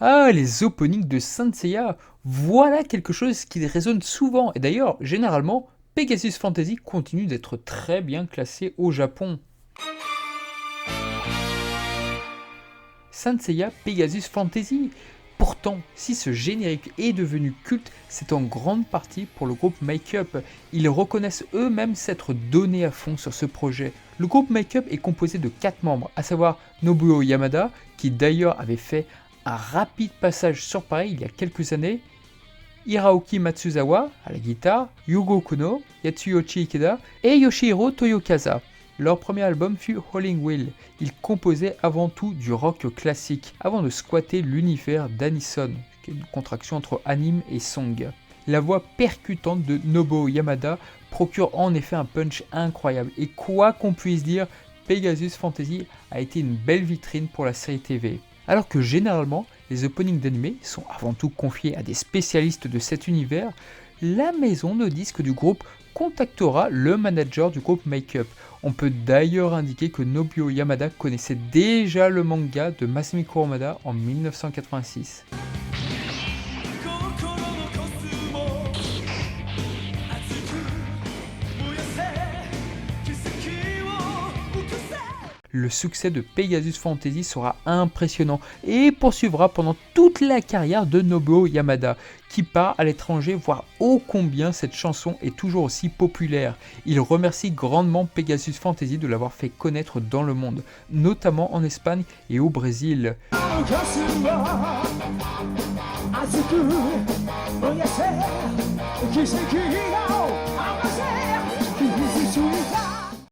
Ah, les openings de Saint Seiya, voilà quelque chose qui résonne souvent. Et d'ailleurs, généralement, Pegasus Fantasy continue d'être très bien classé au Japon. Saint Seiya Pegasus Fantasy. Pourtant, si ce générique est devenu culte, c'est en grande partie pour le groupe Make Up. Ils reconnaissent eux-mêmes s'être donnés à fond sur ce projet. Le groupe Make Up est composé de 4 membres, à savoir Nobuo Yamada, qui d'ailleurs avait fait un rapide passage sur Paris il y a quelques années, Hiraoki Matsuzawa à la guitare, Yugo Kono, Yatsuyoshi Ikeda et Yoshihiro Toyokaza. Leur premier album fut Howling Wheel. Ils composaient avant tout du rock classique, avant de squatter l'univers d'Anison, qui est une contraction entre anime et song. La voix percutante de Nobuo Yamada procure en effet un punch incroyable, et quoi qu'on puisse dire, Pegasus Fantasy a été une belle vitrine pour la série TV. Alors que généralement, les openings d'anime sont avant tout confiés à des spécialistes de cet univers, la maison de disques du groupe contactera le manager du groupe Make Up. On peut d'ailleurs indiquer que Nobuo Yamada connaissait déjà le manga de Masami Kurumada en 1986. Le succès de Pegasus Fantasy sera impressionnant et poursuivra pendant toute la carrière de Nobuo Yamada, qui part à l'étranger voir ô combien cette chanson est toujours aussi populaire. Il remercie grandement Pegasus Fantasy de l'avoir fait connaître dans le monde, notamment en Espagne et au Brésil.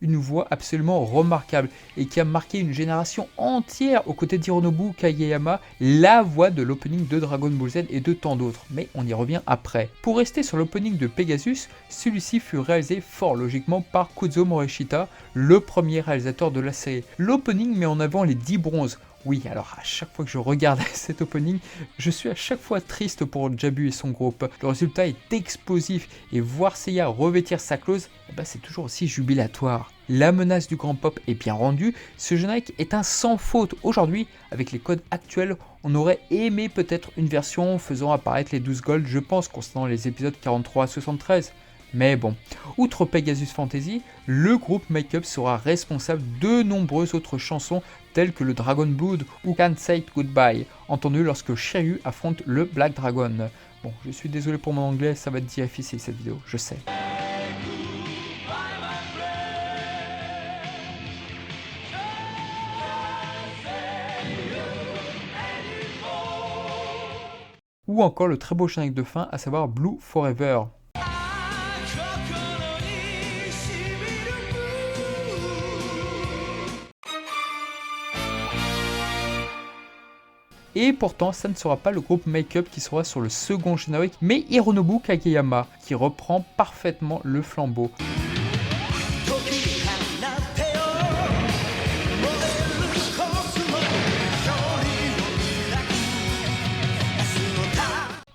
Une voix absolument remarquable et qui a marqué une génération entière aux côtés d'Hironobu Kageyama, la voix de l'opening de Dragon Ball Z et de tant d'autres, mais on y revient après. Pour rester sur l'opening de Pegasus, celui-ci fut réalisé fort logiquement par Kuzo Morishita, le premier réalisateur de la série. L'opening met en avant les 10 bronzes. Oui, alors à chaque fois que je regarde cet opening, je suis à chaque fois triste pour Jabu et son groupe. Le résultat est explosif et voir Seiya revêtir sa clause, c'est toujours aussi jubilatoire. La menace du grand pop est bien rendue, ce générique est un sans faute. Aujourd'hui, avec les codes actuels, on aurait aimé peut-être une version faisant apparaître les 12 golds, je pense, concernant les épisodes 43 à 73. Mais bon, outre Pegasus Fantasy, le groupe Make Up sera responsable de nombreuses autres chansons telles que le Dragon Blood ou Can't Say It Goodbye, entendu lorsque Shiryu affronte le Black Dragon. Bon, je suis désolé pour mon anglais, ça va être difficile cette vidéo, je sais. Ou encore le très beau générique de fin, à savoir Blue Forever. Et pourtant, ça ne sera pas le groupe Make Up qui sera sur le second générique, mais Hironobu Kageyama, qui reprend parfaitement le flambeau.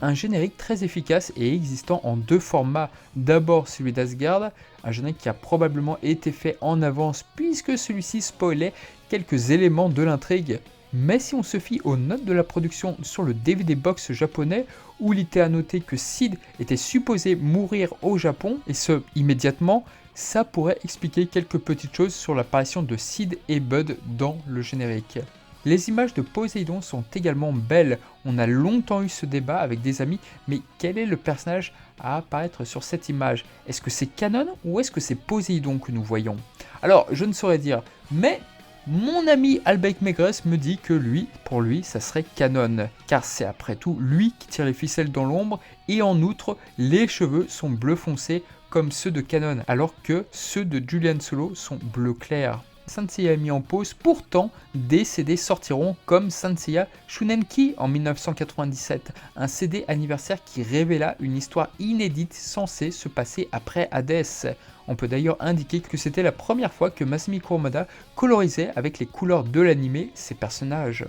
Un générique très efficace et existant en 2 formats. D'abord celui d'Asgard, un générique qui a probablement été fait en avance puisque celui-ci spoilait quelques éléments de l'intrigue. Mais si on se fie aux notes de la production sur le DVD box japonais, où il était à noter que Sid était supposé mourir au Japon, et ce immédiatement, ça pourrait expliquer quelques petites choses sur l'apparition de Sid et Bud dans le générique. Les images de Poséidon sont également belles, on a longtemps eu ce débat avec des amis, mais quel est le personnage à apparaître sur cette image? Est-ce que c'est Canon ou est-ce que c'est Poséidon que nous voyons? Alors je ne saurais dire, mais mon ami Albeck Maigres me dit que pour lui, ça serait Canon, car c'est après tout lui qui tire les ficelles dans l'ombre, et en outre, les cheveux sont bleu foncé comme ceux de Canon, alors que ceux de Julian Solo sont bleu clair. Saint Seiya est mis en pause, pourtant des CD sortiront comme Saint Seiya Shunenki en 1997, un CD anniversaire qui révéla une histoire inédite censée se passer après Hades. On peut d'ailleurs indiquer que c'était la première fois que Masami Kurumada colorisait avec les couleurs de l'anime ses personnages.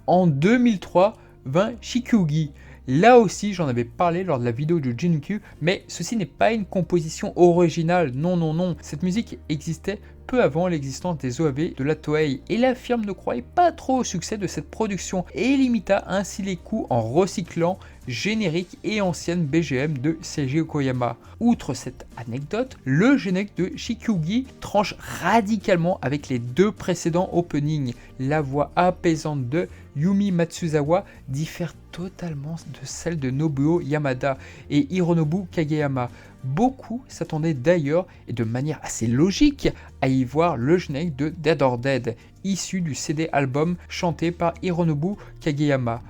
En 2003 vint Shikugi, Là aussi, j'en avais parlé lors de la vidéo de Jinkyu, mais ceci n'est pas une composition originale, non, non, non. Cette musique existait peu avant l'existence des OAV de la Toei, et la firme ne croyait pas trop au succès de cette production et limita ainsi les coûts en recyclant génériques et anciennes BGM de Seiji Okoyama. Outre cette anecdote, le générique de Shikyugi tranche radicalement avec les deux précédents openings. La voix apaisante de Yumi Matsuzawa diffère totalement de celle de Nobuo Yamada et Hironobu Kageyama. Beaucoup s'attendaient d'ailleurs, et de manière assez logique, à y voir le générique de Dead or Dead, issu du CD album chanté par Hironobu Kageyama.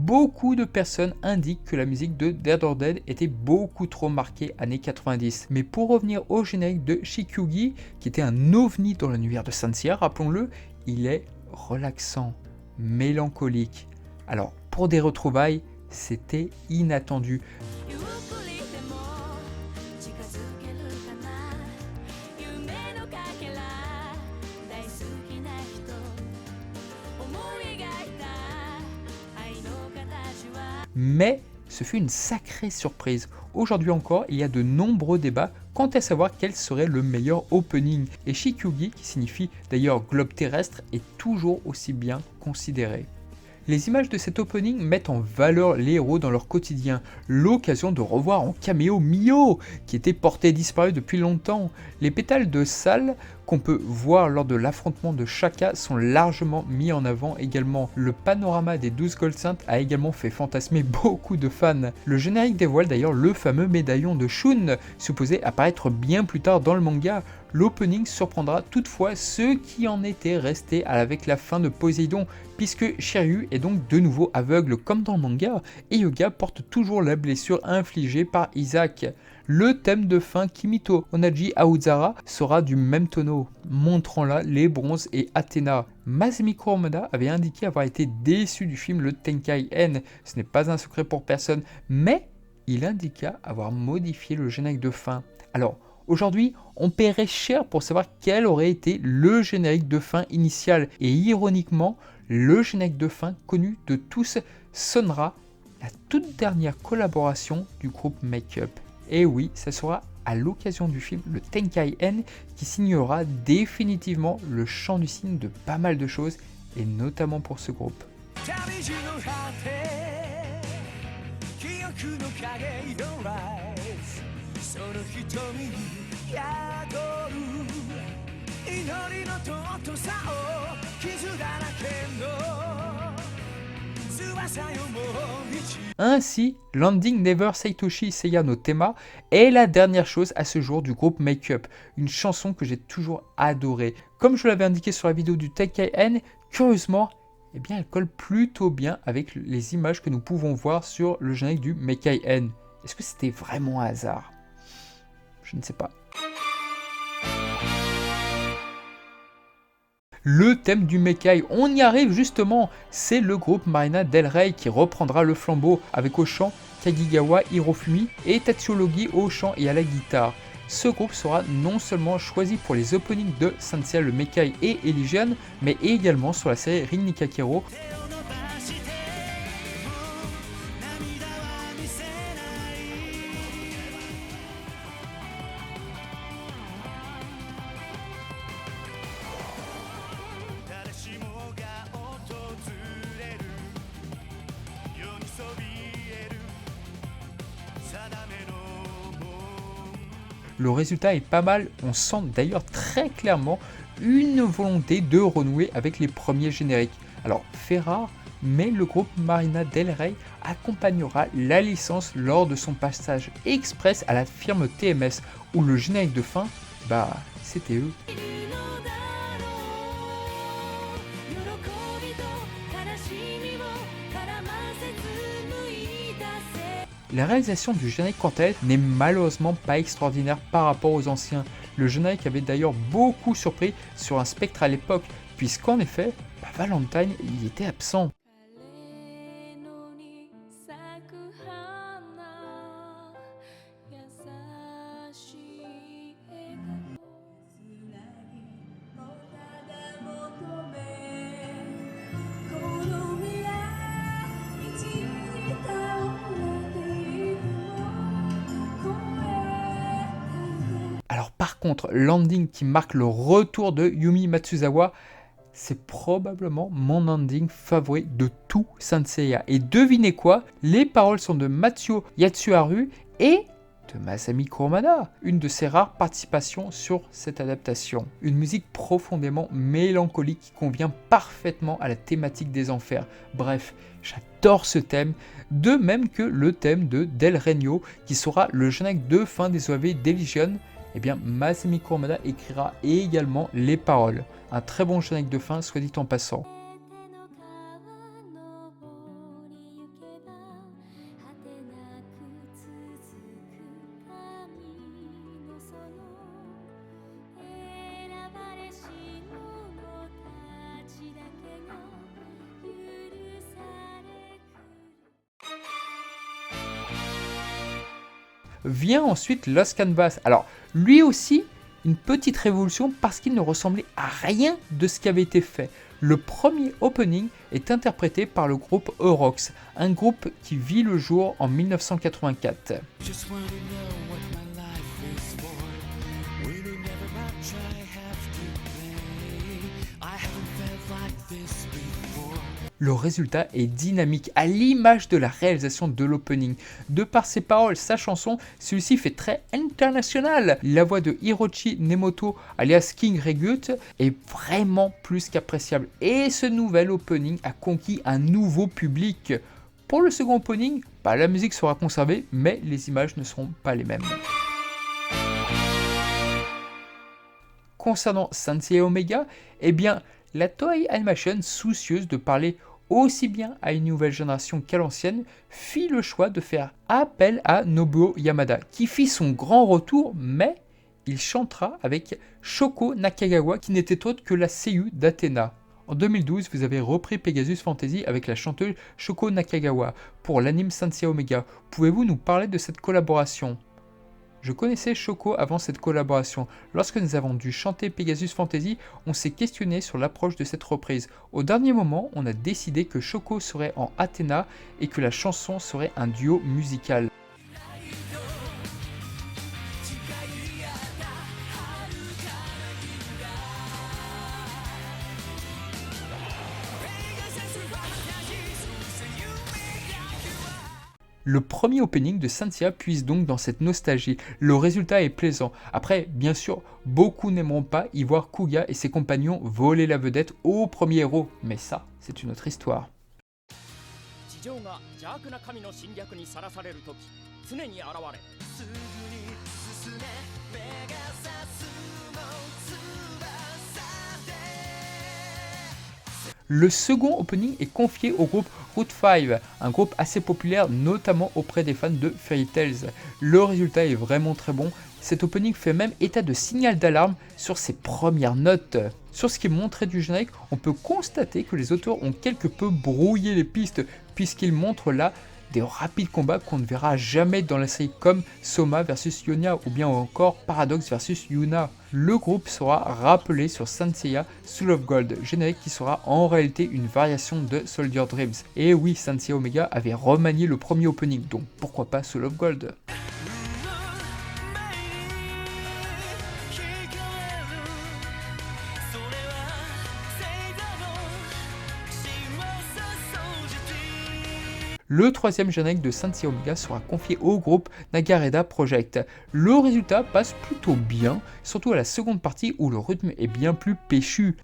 Beaucoup de personnes indiquent que la musique de Dead or Dead était beaucoup trop marquée années 90. Mais pour revenir au générique de Shikyugi, qui était un ovni dans l'univers de Sanseiya, rappelons-le, il est relaxant, mélancolique. Alors, pour des retrouvailles, c'était inattendu. Mais ce fut une sacrée surprise. Aujourd'hui encore, il y a de nombreux débats quant à savoir quel serait le meilleur opening. Et Shikyugi, qui signifie d'ailleurs globe terrestre, est toujours aussi bien considéré. Les images de cet opening mettent en valeur les héros dans leur quotidien, l'occasion de revoir en caméo Mio, qui était porté disparu depuis longtemps. Les pétales de salle qu'on peut voir lors de l'affrontement de Shaka sont largement mis en avant également. Le panorama des 12 Gold Saints a également fait fantasmer beaucoup de fans. Le générique dévoile d'ailleurs le fameux médaillon de Shun, supposé apparaître bien plus tard dans le manga. L'opening surprendra toutefois ceux qui en étaient restés avec la fin de Poséidon, puisque Shiryu est donc de nouveau aveugle comme dans le manga, et Hyuga porte toujours la blessure infligée par Isaac. Le thème de fin Kimito Onaji Aozara sera du même tonneau, montrant là les bronzes et Athéna. Masami Kurumada avait indiqué avoir été déçu du film Le Tenkaihen, ce n'est pas un secret pour personne, mais il indiqua avoir modifié le générique de fin. Alors, aujourd'hui, on paierait cher pour savoir quel aurait été le générique de fin initial, et ironiquement, le générique de fin connu de tous sonnera la toute dernière collaboration du groupe Make Up. Et oui, ça sera à l'occasion du film Le Tenkaihen qui signera définitivement le chant du cygne de pas mal de choses, et notamment pour ce groupe. Ainsi, Landing Never Seitoshi Seiya no Tema est la dernière chose à ce jour du groupe Make Up, une chanson que j'ai toujours adorée. Comme je l'avais indiqué sur la vidéo du Tenkaihen, curieusement, eh bien, elle colle plutôt bien avec les images que nous pouvons voir sur le générique du Meikaihen. Est-ce que c'était vraiment un hasard? Je ne sais pas. Le thème du Meikai, on y arrive justement, c'est le groupe Marina Del Rey qui reprendra le flambeau avec au chant Kagigawa Hirofumi et Tatsuologi au chant et à la guitare. Ce groupe sera non seulement choisi pour les openings de Sanseiya le Meikai et Elysian, mais également sur la série Rin Nikakero. Le résultat est pas mal, on sent d'ailleurs très clairement une volonté de renouer avec les premiers génériques. Alors, fait rare, mais le groupe Marina Del Rey accompagnera la licence lors de son passage express à la firme TMS, où le générique de fin, c'était eux. La réalisation du générique quant à elle n'est malheureusement pas extraordinaire par rapport aux anciens. Le générique avait d'ailleurs beaucoup surpris sur un spectre à l'époque, puisqu'en effet, Valentine y était absent. Alors par contre, l'ending qui marque le retour de Yumi Matsuzawa, c'est probablement mon ending favori de tout Saint Seiya. Et devinez quoi? Les paroles sont de Matsuo Yatsuharu et de Masami Kurumada, une de ses rares participations sur cette adaptation. Une musique profondément mélancolique qui convient parfaitement à la thématique des enfers. Bref, j'adore ce thème, de même que le thème de Del Regno, qui sera le générique de fin des OAV d'Elysion. Eh bien, Masami Kurumada écrira également les paroles. Un très bon générique de fin, soit dit en passant. Vient ensuite Lost Canvas. Alors, lui aussi, une petite révolution parce qu'il ne ressemblait à rien de ce qui avait été fait. Le premier opening est interprété par le groupe Orox, un groupe qui vit le jour en 1984. Le résultat est dynamique, à l'image de la réalisation de l'opening. De par ses paroles, sa chanson, celui-ci fait très international. La voix de Hiroshi Nemoto, alias King Regut, est vraiment plus qu'appréciable. Et ce nouvel opening a conquis un nouveau public. Pour le second opening, la musique sera conservée, mais les images ne seront pas les mêmes. Concernant Saint Seiya Omega, eh bien, la Toei Animation, soucieuse de parler aussi bien à une nouvelle génération qu'à l'ancienne, fit le choix de faire appel à Nobuo Yamada, qui fit son grand retour, mais il chantera avec Shoko Nakagawa, qui n'était autre que la seiyuu d'Athena. En 2012, vous avez repris Pegasus Fantasy avec la chanteuse Shoko Nakagawa pour l'anime Saint Seiya Omega. Pouvez-vous nous parler de cette collaboration ? Je connaissais Shoko avant cette collaboration. Lorsque nous avons dû chanter Pegasus Fantasy, on s'est questionné sur l'approche de cette reprise. Au dernier moment, on a décidé que Shoko serait en Athena et que la chanson serait un duo musical. Le premier opening de Saint Seiya puise donc dans cette nostalgie. Le résultat est plaisant. Après, bien sûr, beaucoup n'aimeront pas y voir Kuga et ses compagnons voler la vedette au premier héros. Mais ça, c'est une autre histoire. Le second opening est confié au groupe Route 5, un groupe assez populaire notamment auprès des fans de Fairy Tails. Le résultat est vraiment très bon, cet opening fait même état de signal d'alarme sur ses premières notes. Sur ce qui est montré du générique, on peut constater que les auteurs ont quelque peu brouillé les pistes puisqu'ils montrent là des rapides combats qu'on ne verra jamais dans la série comme Soma vs Yonya ou bien encore Paradox vs Yuna. Le groupe sera rappelé sur Saint Seiya Soul of Gold, générique qui sera en réalité une variation de Soldier Dreams. Et oui, Saint Seiya Omega avait remanié le premier opening, donc pourquoi pas Soul of Gold. Le troisième générique de Saint Seiya Omega sera confié au groupe Nagareda Project. Le résultat passe plutôt bien, surtout à la seconde partie où le rythme est bien plus péchu.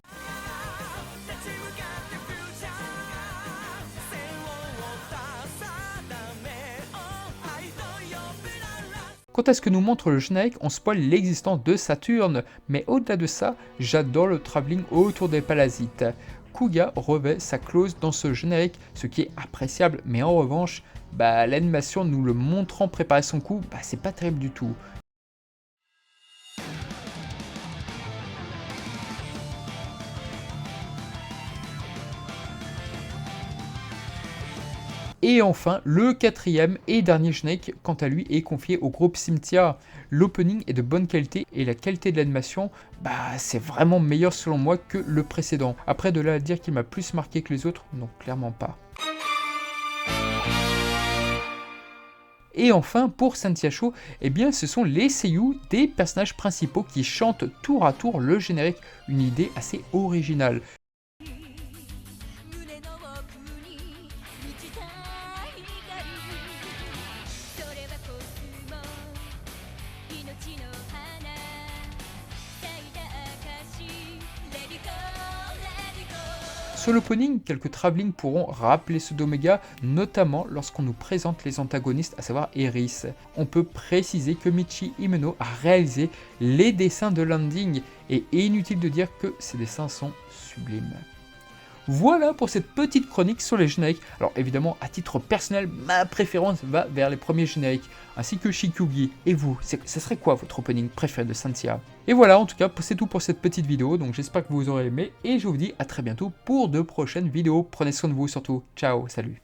Quant à ce que nous montre le générique, on spoil l'existence de Saturne, mais au-delà de ça, j'adore le travelling autour des parasites. Kuga revêt sa clause dans ce générique, ce qui est appréciable, mais en revanche, l'animation nous le montrant préparer son coup, c'est pas terrible du tout. Et enfin, le quatrième et dernier générique, quant à lui, est confié au groupe Cimetière. L'opening est de bonne qualité et la qualité de l'animation, c'est vraiment meilleur selon moi que le précédent. Après, de là à dire qu'il m'a plus marqué que les autres, non, clairement pas. Et enfin, pour Santiago, ce sont les seiyuu des personnages principaux qui chantent tour à tour le générique, une idée assez originale. Sur l'opening, quelques travelling pourront rappeler ceux d'Omega, notamment lorsqu'on nous présente les antagonistes, à savoir Eris. On peut préciser que Michi Himeno a réalisé les dessins de l'ending, et inutile de dire que ces dessins sont sublimes. Voilà pour cette petite chronique sur les génériques. Alors évidemment, à titre personnel, ma préférence va vers les premiers génériques, ainsi que Shikugi. Et vous, ça serait quoi votre opening préféré de Saint-Seiya? Et voilà, en tout cas, c'est tout pour cette petite vidéo, donc j'espère que vous aurez aimé, et je vous dis à très bientôt pour de prochaines vidéos. Prenez soin de vous surtout. Ciao, salut.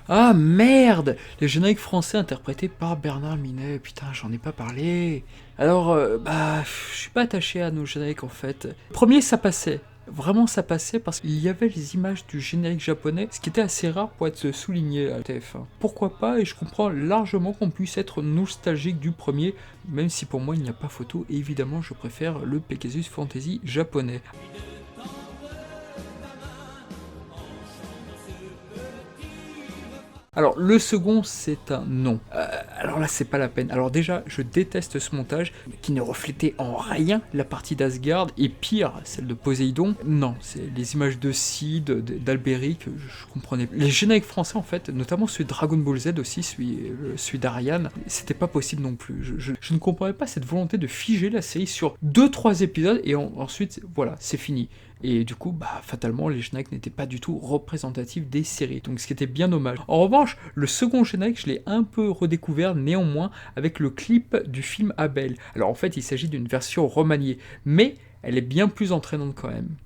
Ah merde! Les génériques français interprétés par Bernard Minet, putain j'en ai pas parlé. Alors, je suis pas attaché à nos génériques en fait. Premier ça passait. Vraiment ça passait parce qu'il y avait les images du générique japonais, ce qui était assez rare pour être souligné à TF1. Pourquoi pas, et je comprends largement qu'on puisse être nostalgique du premier, même si pour moi il n'y a pas photo, et évidemment je préfère le Pegasus Fantasy japonais. Alors le second c'est un non. Alors là c'est pas la peine. Alors déjà je déteste ce montage qui ne reflétait en rien la partie d'Asgard et pire celle de Poséidon. Non, c'est les images de Sid, d'Alberic, je comprenais. Les génériques français en fait, notamment celui de Dragon Ball Z aussi, celui d'Ariane, c'était pas possible non plus. Je ne comprenais pas cette volonté de figer la série sur 2-3 épisodes et ensuite voilà, c'est fini. Et du coup, fatalement, les génériques n'étaient pas du tout représentatifs des séries, donc ce qui était bien dommage. En revanche, le second générique, je l'ai un peu redécouvert néanmoins avec le clip du film Abel. Alors en fait, il s'agit d'une version remaniée, mais elle est bien plus entraînante quand même.